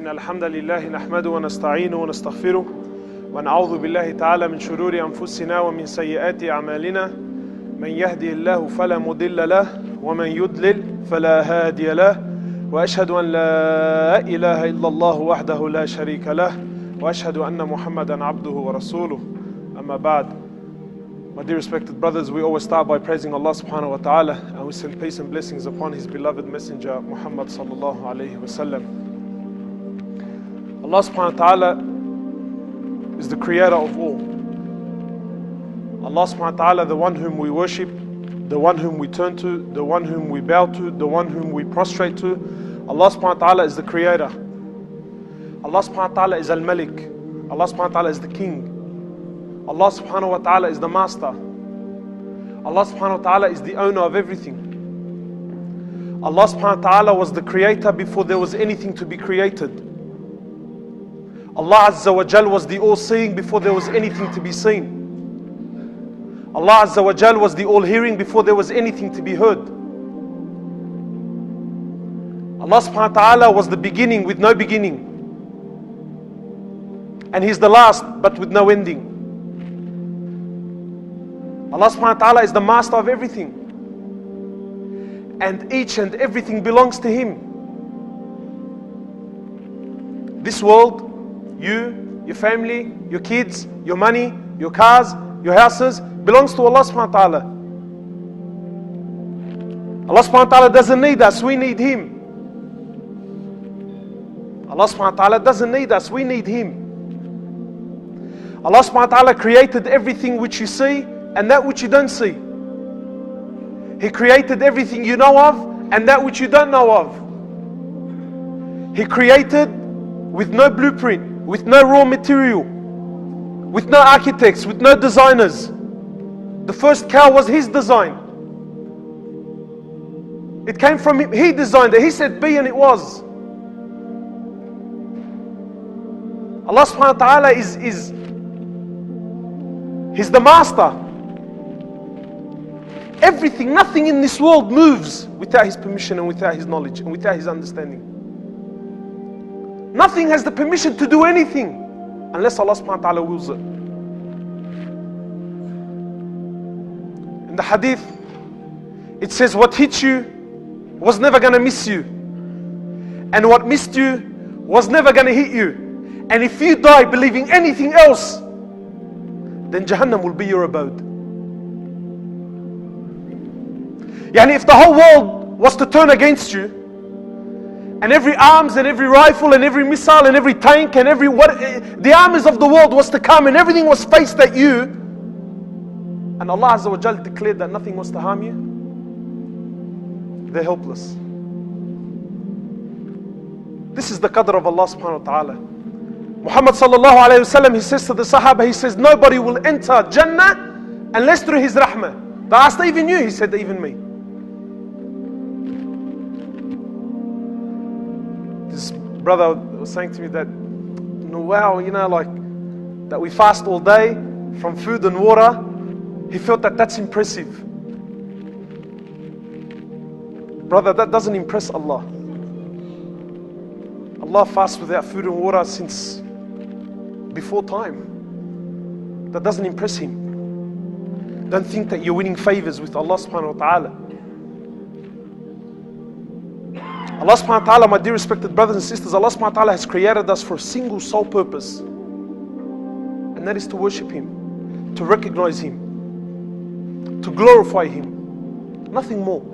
إن الحمد لله نحمده ونستعينه ونستغفره ونعوذ بالله تعالى من شرور أنفسنا ومن سيئات أعمالنا من يهدي الله فلا مضل له ومن يضلل فلا هادي له وأشهد أن لا إله إلا الله وحده لا شريك له وأشهد أن محمدا عبده ورسوله أما بعد. My dear respected brothers, we always start by praising Allah subhanahu wa ta'ala, and we send peace and blessings upon His beloved messenger Muhammad sallallahu alayhi wa sallam. Allah subhanahu wa ta'ala is the creator of all. Allah subhanahu wa ta'ala, the one whom we worship, the one whom we turn to, the one whom we bow to, the one whom we prostrate to. Allah subhanahu wa ta'ala is the creator. Allah subhanahu wa ta'ala is al-Malik. Allah subhanahu wa ta'ala is the king. Allah subhanahu wa ta'ala is the master. Allah subhanahu wa ta'ala is the owner of everything. Allah subhanahu wa ta'ala was the creator before there was anything to be created. Allah Azza wa Jal was the all-seeing before there was anything to be seen. Allah Azza wa Jal was the all-hearing before there was anything to be heard. Allah subhanahu wa ta'ala was the beginning with no beginning. And He's the last but with no ending. Allah subhanahu wa ta'ala is the master of everything. And each and everything belongs to Him. This world, you, your family, your kids, your money, your cars, your houses, belongs to Allah subhanahu wa ta'ala. Allah subhanahu wa ta'ala doesn't need us, we need Him. Allah subhanahu wa ta'ala doesn't need us, we need Him. Allah subhanahu wa ta'ala created everything which you see and that which you don't see. He created everything you know of and that which you don't know of. He created with no blueprint, with no raw material, with no architects, with no designers. The first cow was His design. It came from Him. He designed it. He said be and it was. Allah subhanahu wa ta'ala He's the master. Everything, nothing in this world moves without His permission and without His knowledge and without His understanding. Nothing has the permission to do anything unless Allah subhanahu wa ta'ala wills it. In the hadith, it says what hit you was never going to miss you. And what missed you was never going to hit you. And if you die believing anything else, then Jahannam will be your abode. Yani if the whole world was to turn against you, and every arms and every rifle and every missile and every tank and the armies of the world was to come and everything was faced at you, and Allah Azza wa Jal declared that nothing was to harm you, they're helpless. This is the qadr of Allah subhanahu wa ta'ala. Muhammad sallallahu alayhi wa sallam, he says to the Sahaba, he says, nobody will enter Jannah unless through His rahmah. They asked, even you? He said, even me. This brother was saying to me that, wow, like that we fast all day from food and water. He felt that that's impressive. Brother, that doesn't impress Allah. Allah fasts without food and water since before time. That doesn't impress Him. Don't think that you're winning favors with Allah subhanahu wa ta'ala. Allah subhanahu wa ta'ala, my dear respected brothers and sisters, Allah subhanahu wa ta'ala has created us for a single sole purpose. And that is to worship Him, to recognize Him, to glorify Him. Nothing more.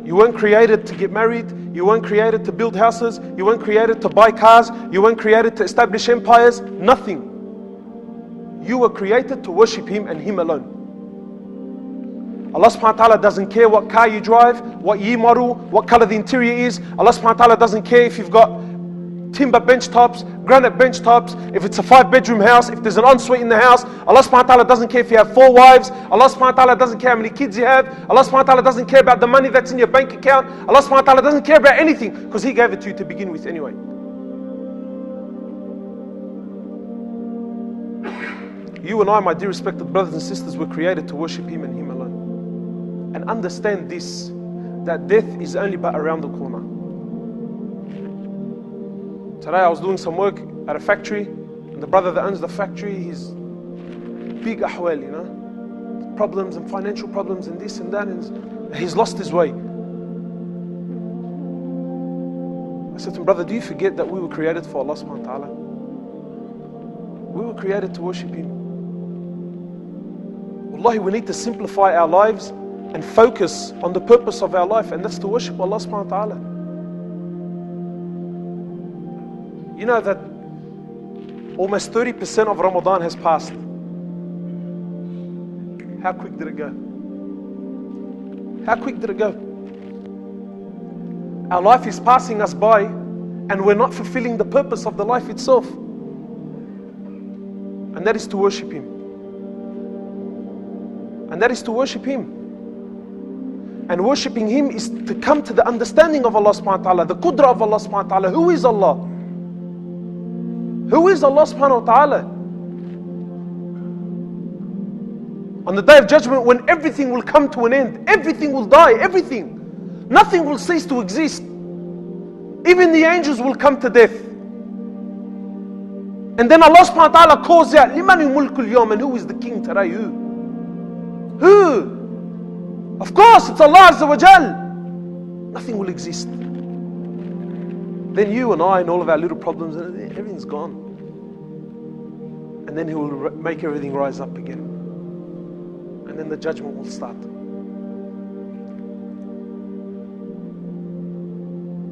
You weren't created to get married. You weren't created to build houses. You weren't created to buy cars. You weren't created to establish empires. Nothing. You were created to worship Him and Him alone. Allah subhanahu wa ta'ala doesn't care what car you drive, what year model, what color the interior is. Allah subhanahu wa ta'ala doesn't care if you've got timber bench tops, granite bench tops, if it's a 5-bedroom house, if there's an ensuite in the house. Allah subhanahu wa ta'ala doesn't care if you have 4 wives. Allah subhanahu wa ta'ala doesn't care how many kids you have. Allah subhanahu wa ta'ala doesn't care about the money that's in your bank account. Allah subhanahu wa ta'ala doesn't care about anything because He gave it to you to begin with anyway. You and I, my dear respected brothers and sisters, were created to worship Him and Him alone. And understand this, that death is only but around the corner. Today I was doing some work at a factory, and the brother that owns the factory, he's big ahwal, you know, problems and financial problems and this and that, and he's lost his way. I said to him, brother, do you forget that we were created for Allah subhanahu wa ta'ala? We were created to worship Him. Wallahi, we need to simplify our lives and focus on the purpose of our life, and that's to worship Allah subhanahu wa ta'ala. You know that almost 30% of Ramadan has passed. How quick did it go? How quick did it go? Our life is passing us by, and we're not fulfilling the purpose of the life itself. And that is to worship Him. And that is to worship Him. And worshipping Him is to come to the understanding of Allah subhanahu wa ta'ala, the qudra of Allah subhanahu wa ta'ala. Who is Allah? Who is Allah subhanahu wa ta'ala? On the Day of Judgment, when everything will come to an end, everything will die, everything. Nothing will cease to exist. Even the angels will come to death. And then Allah subhanahu wa ta'ala calls out, لِمَنِ مُلْكُ الْيَوْمِ, and who is the king today? Who? Of course, it's Allah Azza wa Jal. Nothing will exist. Then you and I and all of our little problems, everything's gone. And then He will make everything rise up again. And then the judgment will start.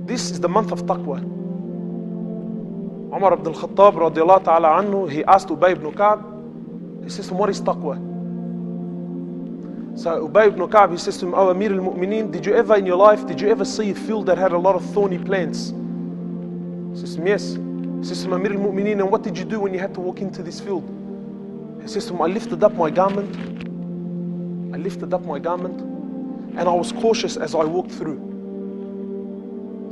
This is the month of taqwa. Umar ibn al-Khattab radiallahu ta'ala anhu, he asked Ubay ibn Ka'b, he says to him, what is taqwa? So Ubay ibn Ka'b, he says to him, oh Amir al-Mu'mineen, did you ever in your life, did you ever see a field that had a lot of thorny plants? He says to him, yes. He says to him, Amir al-Mu'mineen, and what did you do when you had to walk into this field? He says to him, I lifted up my garment. I lifted up my garment, and I was cautious as I walked through,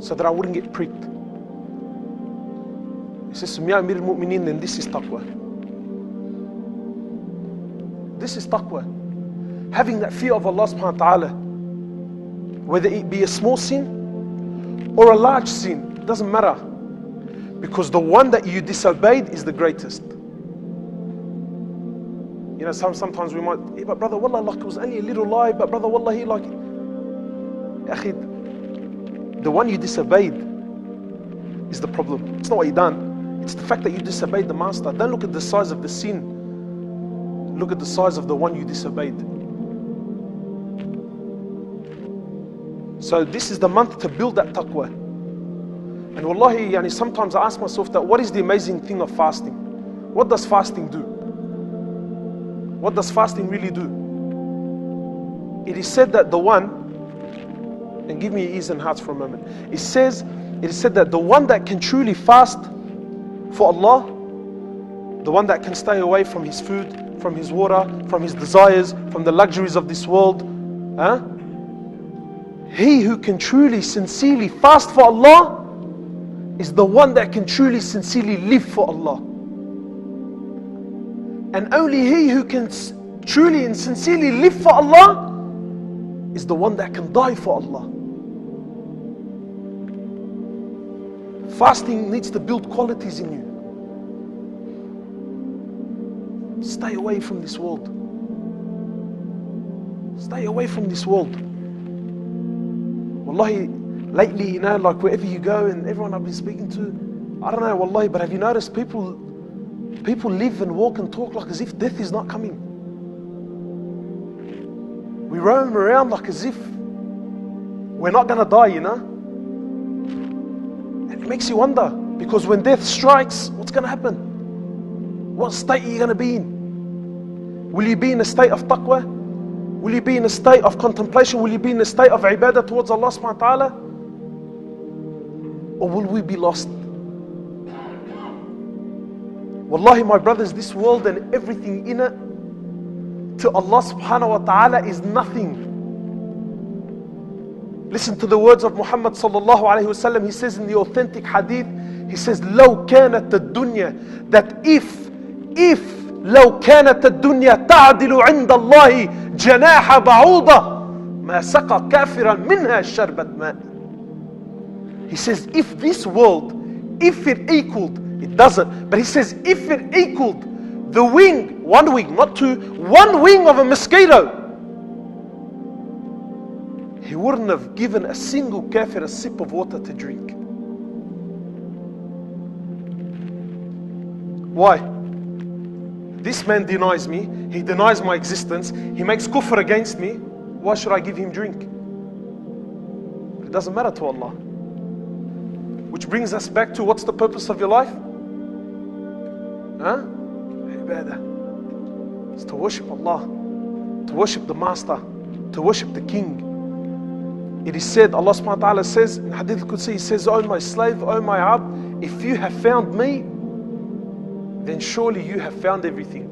so that I wouldn't get pricked. He says to me, Ya Amir al-Mu'mineen, then this is taqwa. This is taqwa. Having that fear of Allah subhanahu wa ta'ala, whether it be a small sin or a large sin, it doesn't matter. Because the one that you disobeyed is the greatest. You know, sometimes we might, hey, but brother, wallah, like it was only a little lie, but brother, wallah, he like, Akhi, the one you disobeyed is the problem. It's not what you done. It's the fact that you disobeyed the master. Don't look at the size of the sin. Look at the size of the one you disobeyed. So this is the month to build that taqwa. And wallahi, yani, sometimes I ask myself that, what is the amazing thing of fasting? What does fasting do? What does fasting really do? It is said that the one, and give me your ears and hearts for a moment. It is said that the one that can truly fast for Allah, the one that can stay away from his food, from his water, from his desires, from the luxuries of this world, he who can truly, sincerely fast for Allah is the one that can truly, sincerely live for Allah. And only he who can truly and sincerely live for Allah is the one that can die for Allah. Fasting needs to build qualities in you. Stay away from this world. Stay away from this world. Wallahi, lately, you know, like wherever you go and everyone I've been speaking to, I don't know, wallahi, but have you noticed people live and walk and talk like as if death is not coming. We roam around like as if we're not going to die, you know. And it makes you wonder, because when death strikes, what's going to happen? What state are you going to be in? Will you be in a state of taqwa? Will you be in a state of contemplation? Will you be in a state of ibadah towards Allah subhanahu wa ta'ala? Or will we be lost? Wallahi, my brothers, this world and everything in it, to Allah subhanahu wa ta'ala is nothing. Listen to the words of Muhammad sallallahu alayhi wa sallam. He says in the authentic hadith, he says, لو كانت الدنيا, that if لو كانت الدنيا تعدل عند الله جناح بعوضة ما سقى كافرا منها شربة ماء. He says, if this world if it equaled, it doesn't. But he says, if it equaled the wing, one wing, not two, one wing of a mosquito, he wouldn't have given a single kafir a sip of water to drink. Why? This man denies me, he denies my existence, he makes kufr against me. Why should I give him drink? It doesn't matter to Allah. Which brings us back to, what's the purpose of your life? Huh? Ibadah. It's to worship Allah, to worship the Master, to worship the King. It is said, Allah subhanahu wa ta'ala says in Hadith al-Qudsi, He says, "O my slave, O my abd, if you have found me, then surely you have found everything.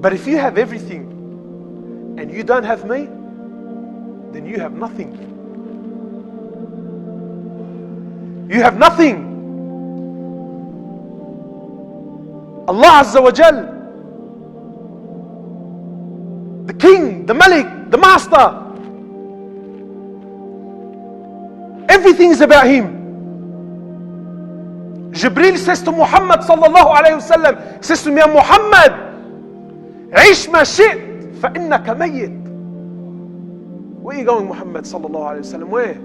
But if you have everything and you don't have me, then you have nothing. You have nothing." Allah Azza wa Jal, the King, the Malik, the Master, everything is about Him. Jibreel says to Muhammad sallallahu alayhi wa sallam, says to me, "Ya Muhammad, عيش ما شئت فإنك ميت." Where are you going, Muhammad sallallahu alayhi wa sallam? Where?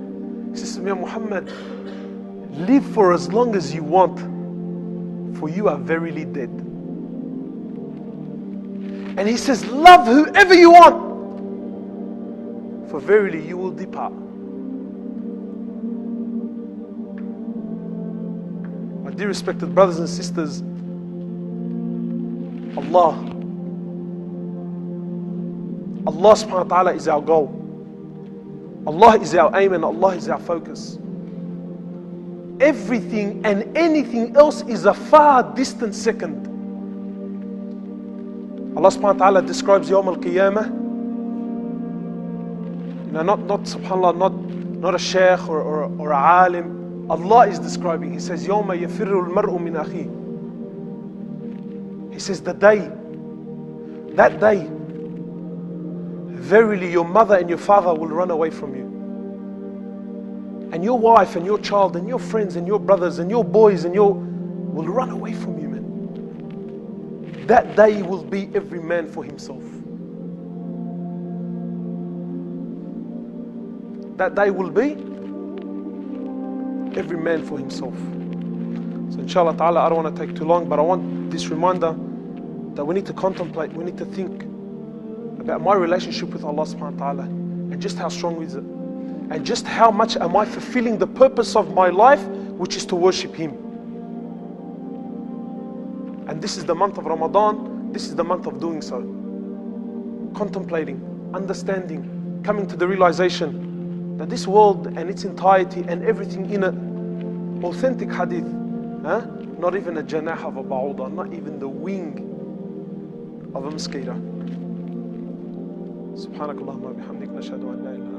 He says to me, "Ya Muhammad, live for as long as you want, for you are verily dead." And he says, "Love whoever you want, for verily you will depart." My dear respected brothers and sisters, Allah subhanahu wa ta'ala is our goal. Allah is our aim and Allah is our focus. Everything and anything else is a far distant second. Allah subhanahu wa ta'ala describes Yawm al-Qiyamah. Not subhanAllah, not a Shaykh or a alim. Allah is describing. He says, يَوْمَ يَفِرُّ الْمَرْءُ مِنْ أَخِيهِ. He says, that day, verily your mother and your father will run away from you. And your wife and your child and your friends and your brothers and your boys will run away from you, man. That day will be every man for himself. That day will be every man for himself. So inshallah ta'ala, I don't want to take too long, but I want this reminder that we need to contemplate, we need to think about my relationship with Allah subhanahu wa ta'ala, and just how strong is it, and just how much am I fulfilling the purpose of my life, which is to worship Him. And this is the month of Ramadan, this is the month of doing so. Contemplating, understanding, coming to the realization that this world and its entirety and everything in it, authentic hadith, not even a Jannah of a ba'udah, not even the wing of a mosquito. Subhanakallahumma bihamdik, nashhadu an la ilaha